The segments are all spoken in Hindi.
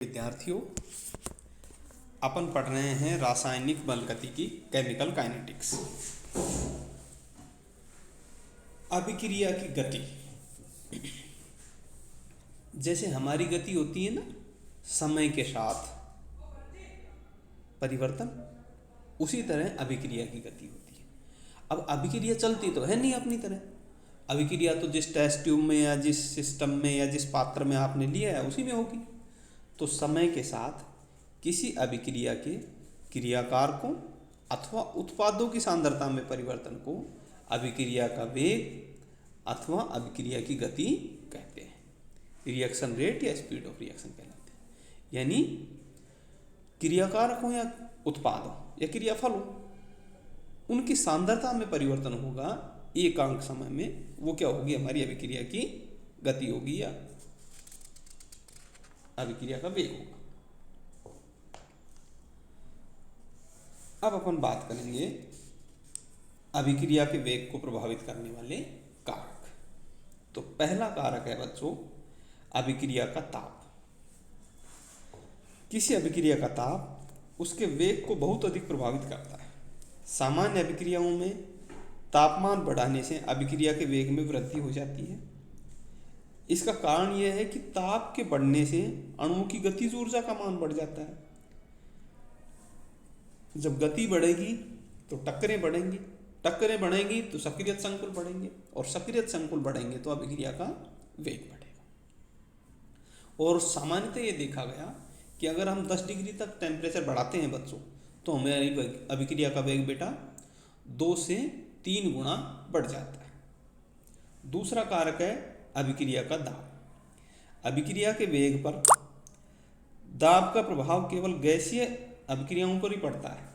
विद्यार्थियों, अपन पढ़ रहे हैं रासायनिक बल गति की केमिकल काइनेटिक्स। अभिक्रिया की गति, जैसे हमारी गति होती है ना समय के साथ परिवर्तन, उसी तरह अभिक्रिया की गति होती है। अब अभिक्रिया चलती तो है नहीं अपनी तरह। अभिक्रिया तो जिस टेस्ट ट्यूब में या जिस सिस्टम में या जिस पात्र में आपने लिया है उसी में होगी। तो समय के साथ किसी अभिक्रिया के क्रियाकारकों अथवा उत्पादों की सांद्रता में परिवर्तन को अभिक्रिया का वेग अथवा अभिक्रिया की गति कहते हैं। रिएक्शन रेट या स्पीड ऑफ रिएक्शन कहलाते हैं। यानी क्रियाकारकों या उत्पादों या क्रियाफलों, उनकी सांद्रता में परिवर्तन होगा एकांक समय में, वो क्या होगी? हमारी अभिक्रिया की गति होगी या अभिक्रिया का वेग होगा। अब अपन बात करेंगे अभिक्रिया के वेग को प्रभावित करने वाले कारक। तो पहला कारक है बच्चों अभिक्रिया का ताप। किसी अभिक्रिया का ताप उसके वेग को बहुत अधिक प्रभावित करता है। सामान्य अभिक्रियाओं में तापमान बढ़ाने से अभिक्रिया के वेग में वृद्धि हो जाती है। इसका कारण यह है कि ताप के बढ़ने से अणुओं की गतिज ऊर्जा का मान बढ़ जाता है। जब गति बढ़ेगी तो टक्करें बढ़ेंगी, टक्करें बढ़ेंगी तो सक्रिय संकुल बढ़ेंगे, और सक्रिय संकुल बढ़ेंगे तो अभिक्रिया का वेग बढ़ेगा। और सामान्यतः ये देखा गया कि अगर हम 10 डिग्री तक टेम्परेचर बढ़ाते हैं बच्चों, तो हमारी अभिक्रिया का वेग बेटा 2 से 3 गुना बढ़ जाता है। दूसरा कारक है अभिक्रिया का दाब। अभिक्रिया के वेग पर दाब का प्रभाव केवल गैसीय अभिक्रियाओं पर ही पड़ता है।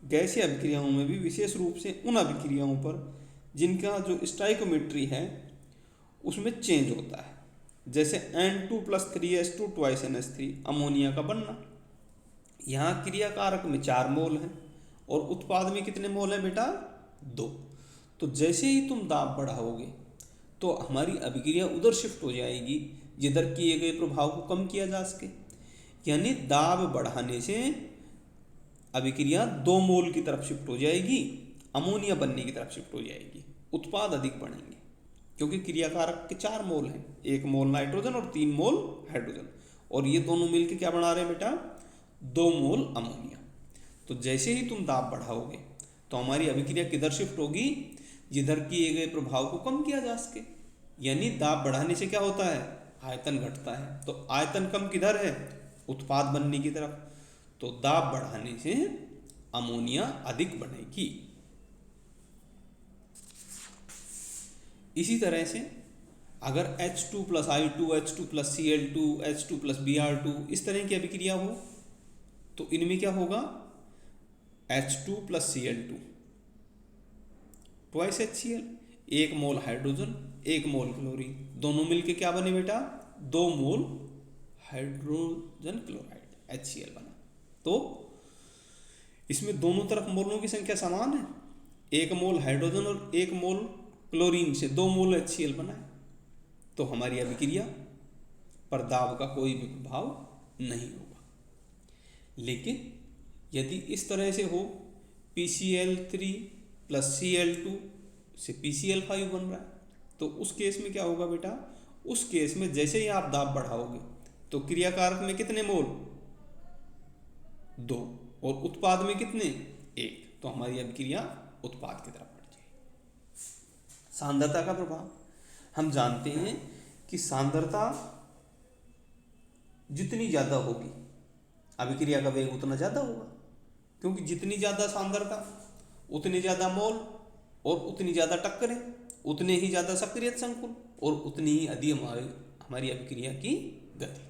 गैसीय अभिक्रियाओं में भी विशेष रूप से उन अभिक्रियाओं पर जिनका जो स्टाइकोमेट्री है उसमें चेंज होता है, जैसे N2+3H2 2 NH3 अमोनिया का बनना। यहाँ क्रियाकारक में 4 मोल हैं और उत्पाद में कितने मोल हैं बेटा? 2। तो जैसे ही तुम दाब बढ़ाओगे तो हमारी अभिक्रिया उधर शिफ्ट हो जाएगी जिधर किए गए प्रभाव को कम किया जा सके। यानी दाब बढ़ाने से अभिक्रिया 2 मोल की तरफ शिफ्ट हो जाएगी, अमोनिया बनने की तरफ शिफ्ट हो जाएगी, उत्पाद अधिक बढ़ेंगे क्योंकि क्रियाकारक के 4 मोल हैं, 1 मोल नाइट्रोजन और 3 मोल हाइड्रोजन, और ये दोनों मिलकर क्या बना रहे हैं बेटा? 2 मोल अमोनिया। तो जैसे ही तुम दाब बढ़ाओगे तो हमारी अभिक्रिया किधर शिफ्ट होगी? जिधर किए गए प्रभाव को कम किया जा सके। यानी दाब बढ़ाने से क्या होता है? आयतन घटता है। तो आयतन कम किधर है? उत्पाद बनने की तरफ। तो दाब बढ़ाने से अमोनिया अधिक बनेगी। इसी तरह से अगर H2+I2, H2+Cl2, H2+Br2 इस तरह की अभिक्रिया हो तो इनमें क्या होगा? H2+Cl2 2 HCl, 1 मोल हाइड्रोजन 1 मोल क्लोरीन, दोनों मिलके क्या बने बेटा? 2 मोल हाइड्रोजन क्लोराइड HCl बना। तो इसमें दोनों तरफ मोलों की संख्या समान है, 1 मोल हाइड्रोजन और 1 मोल क्लोरीन से 2 मोल HCl बना है। तो हमारी अभिक्रिया पर दाब का कोई भी प्रभाव नहीं होगा। लेकिन यदि इस तरह से हो PCl3+Cl2 से PCl5 बन रहा है, तो उस केस में क्या होगा बेटा? उस केस में जैसे ही आप दाब बढ़ाओगे तो क्रियाकारक में कितने मोल? 2, और उत्पाद में कितने? 1। तो हमारी अभिक्रिया उत्पाद की तरफ बढ़ जाएगी। सांद्रता का प्रभाव, हम जानते हैं कि सांद्रता जितनी ज़्यादा होगी अभिक्रिया का वेग उतना ज़्यादा होगा, क्योंकि जितनी ज़्यादा सांद्रता उतने ज़्यादा मोल और उतनी ज़्यादा टक्करें, उतने ही ज़्यादा सक्रिय संकुल और उतनी ही अधिक हमारी अभिक्रिया की गति।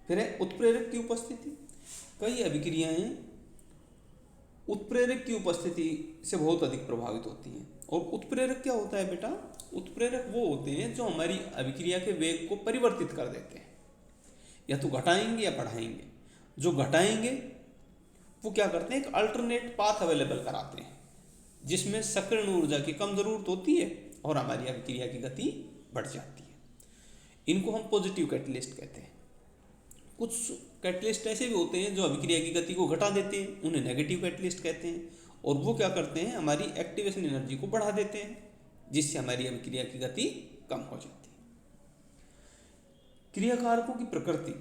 फिर है उत्प्रेरक की उपस्थिति। कई अभिक्रियाएं उत्प्रेरक की उपस्थिति से बहुत अधिक प्रभावित होती हैं। और उत्प्रेरक क्या होता है बेटा? उत्प्रेरक वो होते हैं जो हमारी अभिक्रिया के वेग को परिवर्तित कर देते हैं, या तो घटाएंगे या बढ़ाएंगे। जो घटाएंगे वो क्या करते हैं? एक अल्टरनेट पाथ अवेलेबल कराते हैं जिसमें सक्रिय ऊर्जा की कम जरूरत होती है और हमारी अभिक्रिया की गति बढ़ जाती है। इनको हम पॉजिटिव कैटलिस्ट कहते हैं। कुछ कैटलिस्ट ऐसे भी होते हैं जो अभिक्रिया की गति को घटा देते हैं, उन्हें नेगेटिव कैटलिस्ट कहते हैं। और वो क्या करते हैं, हमारी एक्टिवेशन एनर्जी को बढ़ा देते हैं, जिससे हमारी अभिक्रिया की गति कम हो जाती है। क्रियाकारकों की प्रकृति,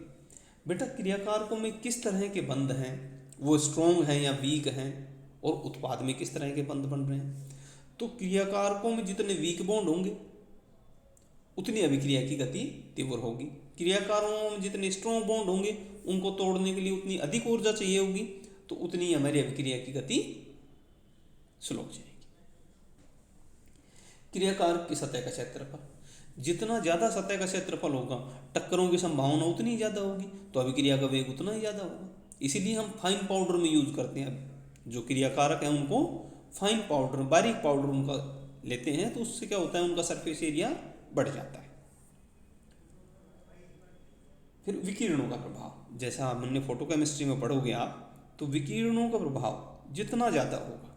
बेटा क्रियाकारकों में किस तरह के बंध हैं, वो स्ट्रॉन्ग हैं या वीक हैं, और उत्पाद में किस तरह के बंध बन रहे हैं। तो क्रियाकारकों में जितने वीक बॉन्ड होंगे उतनी अभिक्रिया की गति तीव्र होगी। क्रियाकारों में जितने स्ट्रॉन्ग बॉन्ड होंगे उनको तोड़ने के लिए उतनी अधिक ऊर्जा चाहिए होगी, तो उतनी हमारी अभिक्रिया की गति स्लो हो जाएगी। क्रियाकारक की सतह का क्षेत्रफल, जितना ज़्यादा सतह का क्षेत्रफल होगा टक्करों की संभावना उतनी ज़्यादा होगी, तो अभिक्रिया का वेग उतना ही ज़्यादा होगा। इसीलिए हम फाइन पाउडर में यूज करते हैं, जो क्रियाकारक हैं उनको फाइन पाउडर, बारीक पाउडर उनका लेते हैं, तो उससे क्या होता है, उनका सरफेस एरिया बढ़ जाता है। फिर विकिरणों का प्रभाव, जैसा हमने फोटोकेमिस्ट्री में पढ़ोगे आप, तो विकिरणों का प्रभाव जितना ज़्यादा होगा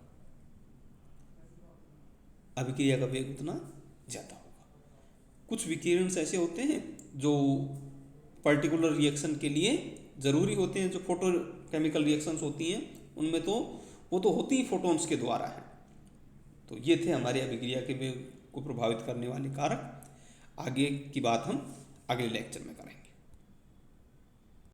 अभिक्रिया का वेग उतना ज़्यादा होगा। कुछ विकिरण ऐसे होते हैं जो पर्टिकुलर रिएक्शन के लिए ज़रूरी होते हैं, जो फोटोकेमिकल रिएक्शंस होती हैं उनमें तो वो तो होती ही फोटॉन्स के द्वारा है। तो ये थे हमारे अभिक्रिया के वेग को प्रभावित करने वाले कारक। आगे की बात हम अगले लेक्चर में करेंगे।